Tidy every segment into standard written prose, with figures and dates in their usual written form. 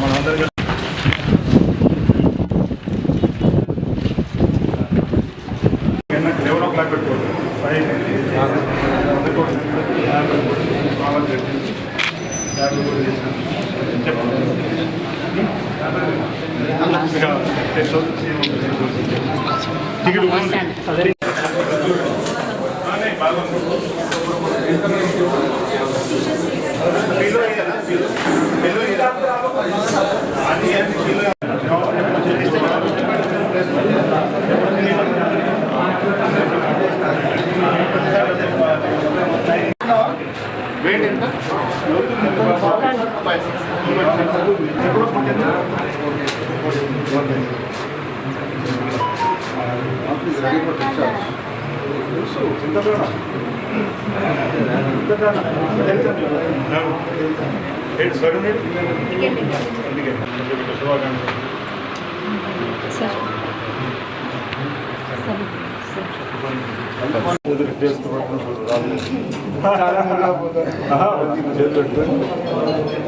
మనందరికీ ఎవరో క్లాక్ పెట్టుకోండి వెయిట్ ఎంత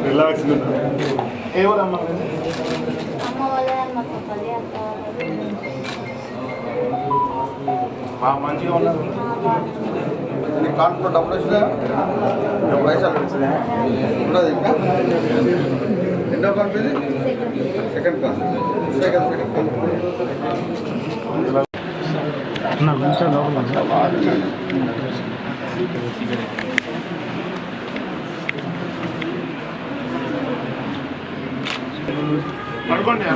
రిలాక్స్ ఎవరమ్మా మంచిగా ఉన్నారు కార్డులో డబ్బులు వచ్చినా పైసలు ఉండదు ఇంకా రెండో పంపింది సెకండ్ క్లాస్ పడుకోండి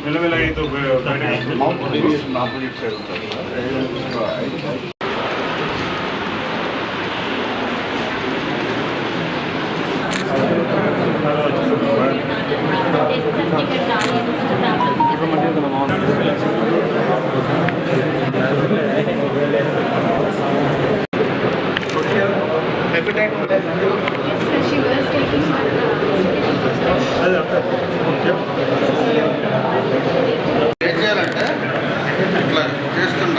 మెల్లమెల్ల అయితే ఆపోజిట్ సైడ్ ఉంటుంది ఏం చేయాలంటే ఇట్లా చేస్తుండ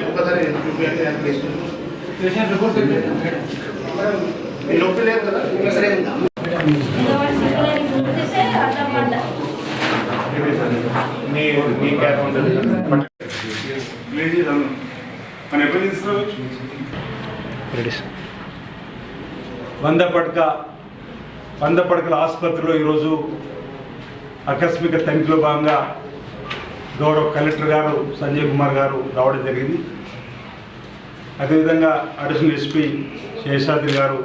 ఒకసారి నొప్పి లేదు కదా మీ క్యాప్ ఉంటుంది మన ఎప్పుడు తీసుకురావచ్చు 100 పడకల ఆసుపత్రిలో ఈరోజు ఆకస్మిక తనిఖీలో భాగంగా గౌరవ కలెక్టర్ గారు సంజయ్ కుమార్ గారు రావడం జరిగింది. అదేవిధంగా అడిషనల్ ఎస్పీ శేషాద్రి గారు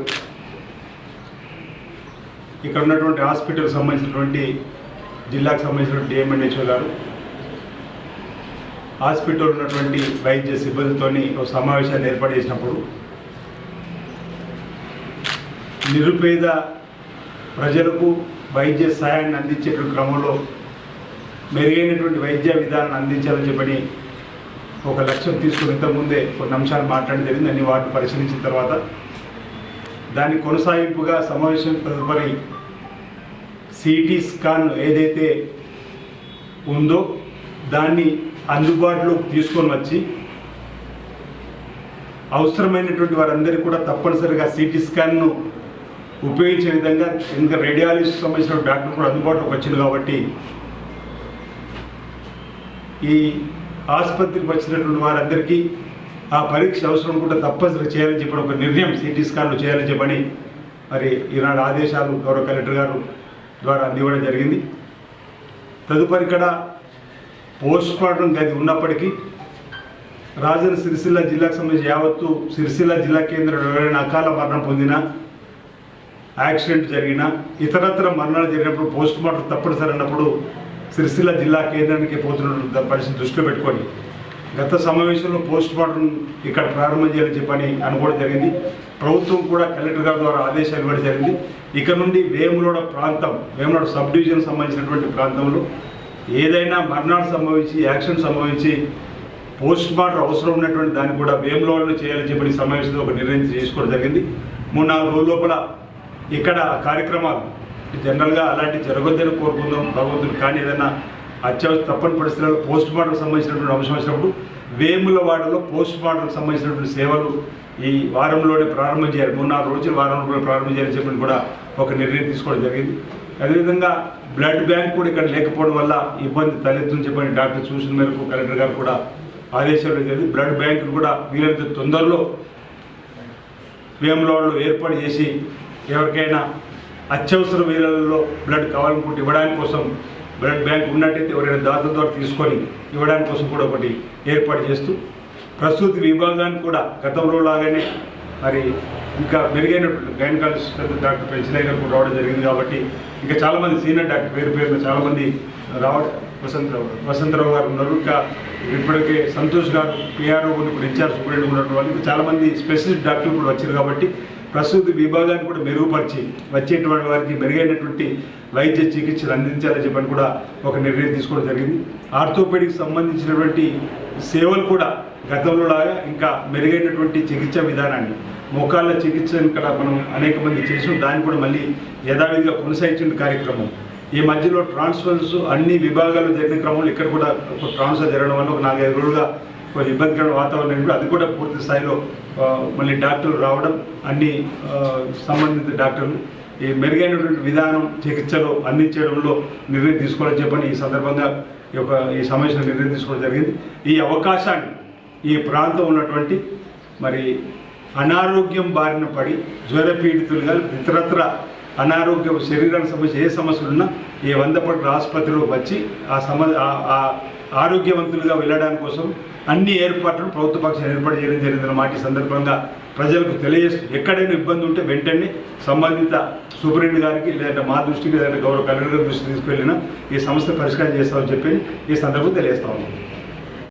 ఇక్కడ ఉన్నటువంటి హాస్పిటల్కి సంబంధించినటువంటి జిల్లాకు సంబంధించినటువంటి డిఎంఎన్హెచ్ఓ గారు హాస్పిటల్ ఉన్నటువంటి వైద్య సిబ్బందితో ఒక సమావేశాన్ని ఏర్పాటు చేసినప్పుడు నిరుపేద ప్రజలకు వైద్య సహాయాన్ని అందించేటువంటి క్రమంలో మెరుగైనటువంటి వైద్య విధానాన్ని అందించాలని చెప్పని ఒక లక్ష్యం తీసుకుని ఇంతకుముందే కొన్ని అంశాలు మాట్లాడడం జరిగింది. అన్ని వాటిని పరిశీలించిన తర్వాత దాని కొనసాగింపుగా సమావేశం తదుపరి సిటీ స్కాన్ ఏదైతే ఉందో దాన్ని అందుబాటులోకి తీసుకొని వచ్చి అవసరమైనటువంటి వారందరికీ కూడా తప్పనిసరిగా సిటీ స్కాన్ను ఉపయోగించే విధంగా, ఇంకా రేడియాలజిస్ట్ సంబంధించిన డాక్టర్ కూడా అందుబాటులోకి వచ్చింది కాబట్టి ఈ ఆసుపత్రికి వచ్చినటువంటి వారందరికీ ఆ పరీక్ష అవసరం కూడా తప్పనిసరిగా చేయాలని చెప్పి ఒక నిర్ణయం సిటీ స్కాన్లు చేయాలని చెప్పని మరి ఈనాడు ఆదేశాలు గౌరవ కలెక్టర్ గారు ద్వారా అందివ్వడం జరిగింది. తదుపరి ఇక్కడ పోస్ట్ మార్టం గది ఉన్నప్పటికీ రాజన్న సిరిసిల్ల జిల్లాకు సంబంధించి యావత్తు సిరిసిల్ల జిల్లా కేంద్రంలో ఎవరైనా అకాల మరణం పొందినా, యాక్సిడెంట్ జరిగినా, ఇతరత్ర మరణాలు జరిగినప్పుడు పోస్ట్ మార్టం తప్పనిసరి అన్నప్పుడు సిరిసిల్ల జిల్లా కేంద్రానికి పోతున్న పరిస్థితి దృష్టిలో పెట్టుకొని గత సమావేశంలో పోస్ట్ మార్టం ఇక్కడ ప్రారంభం చేయాలని చెప్పని అనుకోవడం జరిగింది. ప్రభుత్వం కూడా కలెక్టర్ గారి ద్వారా ఆదేశాలు ఇవ్వడం జరిగింది. ఇక నుండి వేములవాడ ప్రాంతం, వేములవాడ సబ్ డివిజన్ సంబంధించినటువంటి ప్రాంతంలో ఏదైనా మరణాలు సంభవించి యాక్సిడెంట్ సంభవించి పోస్ట్ మార్టం అవసరం ఉన్నటువంటి దాన్ని కూడా వేములవాడలో చేయాలని చెప్పి సమావేశంలో ఒక నిర్ణయం చేసుకోవడం జరిగింది. 3-4 రోజుల లోపల ఇక్కడ కార్యక్రమాలు జనరల్గా అలాంటివి జరగొద్దని కోరుకుందాం భగవంతుడు. కానీ ఏదైనా అత్యవసర తప్పని పరిస్థితుల్లో పోస్ట్ మార్టం సంబంధించినటువంటి అంశం వచ్చినప్పుడు వేములవాడలో పోస్ట్ మార్టం సంబంధించినటువంటి సేవలు ఈ వారంలోనే ప్రారంభం చేయాలి. 3-4 రోజులు వారంలో ప్రారంభం చేయాలని చెప్పి కూడా ఒక నిర్ణయం తీసుకోవడం జరిగింది. అదేవిధంగా బ్లడ్ బ్యాంక్ కూడా ఇక్కడ లేకపోవడం వల్ల ఇబ్బంది తలెత్తుందని చెప్పని డాక్టర్ సూచన మేరకు కలెక్టర్ గారు కూడా ఆదేశాలు జరిగింది. బ్లడ్ బ్యాంక్ కూడా వీలైనంత తొందరలో వేములవాడలో ఏర్పాటు చేసి ఎవరికైనా అత్యవసర వేళల్లో బ్లడ్ కావాలనుకుంటే ఇవ్వడానికి కోసం బ్లడ్ బ్యాంక్ ఉన్నట్టయితే ఎవరైనా దాతల ద్వారా తీసుకొని ఇవ్వడానికి కోసం కూడా ఒకటి ఏర్పాటు చేస్తూ ప్రసూతి విభాగాన్ని కూడా గతంలో లాగానే మరి ఇంకా మెరుగైనటువంటి గైనకాలజిస్ట్ డాక్టర్ పెంచలయ్య గారు కూడా రావడం జరిగింది. కాబట్టి ఇంకా చాలామంది సీనియర్ డాక్టర్ పేరున చాలామంది రావడం, వసంతరావు గారు ఉన్నారు, ఇంకా ఇప్పటికే సంతోష్ గారు పిఆర్ఓ ఇప్పుడు ఇన్ఛార్జ్ సూపరింటెండెంట్ ఉన్నటువంటి వాళ్ళు చాలామంది స్పెషలిస్ట్ డాక్టర్లు కూడా వచ్చారు. కాబట్టి ప్రసూతి విభాగాన్ని కూడా మెరుగుపరిచి వచ్చేటువంటి వారికి మెరుగైనటువంటి వైద్య చికిత్సలు అందించాలని చెప్పని కూడా ఒక నిర్ణయం తీసుకోవడం జరిగింది. ఆర్థోపెడిక్ సంబంధించినటువంటి సేవలు కూడా గతంలో లాగా ఇంకా మెరుగైనటువంటి చికిత్సా విధానాన్ని, మోకాళ్ళ చికిత్స ఇక్కడ మనం అనేక మంది చేసాం, దాన్ని కూడా మళ్ళీ యథావిధిగా కొనసాగించిన కార్యక్రమం. ఈ మధ్యలో ట్రాన్స్ఫర్స్ అన్ని విభాగాలు జరిగిన క్రమంలో ఇక్కడ కూడా ఒక ట్రాన్స్ఫర్ జరగడం వల్ల ఒక 4-5 రోజులుగా ఒక ఇబ్బందికర వాతావరణం కూడా అది కూడా పూర్తి స్థాయిలో మళ్ళీ డాక్టర్లు రావడం, అన్ని సంబంధిత డాక్టర్లు ఈ మెరుగైనటువంటి విధానం చికిత్సలో అందించడంలో నిర్ణయం తీసుకోవాలని చెప్పని ఈ సందర్భంగా ఈ సమావేశంలో నిర్ణయం తీసుకోవడం జరిగింది. ఈ అవకాశాన్ని ఈ ప్రాంతం ఉన్నటువంటి మరి అనారోగ్యం బారిన పడి జ్వర పీడితులుగా ఇతరత్ర అనారోగ్య శరీరానికి సంబంధించి ఏ సమస్యలు ఉన్నా ఈ 100 పడకల ఆసుపత్రిలో వచ్చి ఆరోగ్యవంతులుగా వెళ్ళడానికి కోసం అన్ని ఏర్పాట్లను ప్రభుత్వ పక్షాన్ని ఏర్పాటు చేయడం జరిగిందన్న మాట ఈ సందర్భంగా ప్రజలకు తెలియజేస్తూ ఎక్కడైనా ఇబ్బంది ఉంటే వెంటనే సంబంధిత సూపరింటెండెంట్ గారికి లేదంటే మా దృష్టికి లేదంటే గౌరవ కలెక్టర్ గారి దృష్టికి తీసుకెళ్ళినా ఈ సమస్య పరిష్కారం చేస్తామని చెప్పి ఈ సందర్భంగా తెలియజేస్తా ఉన్నాం.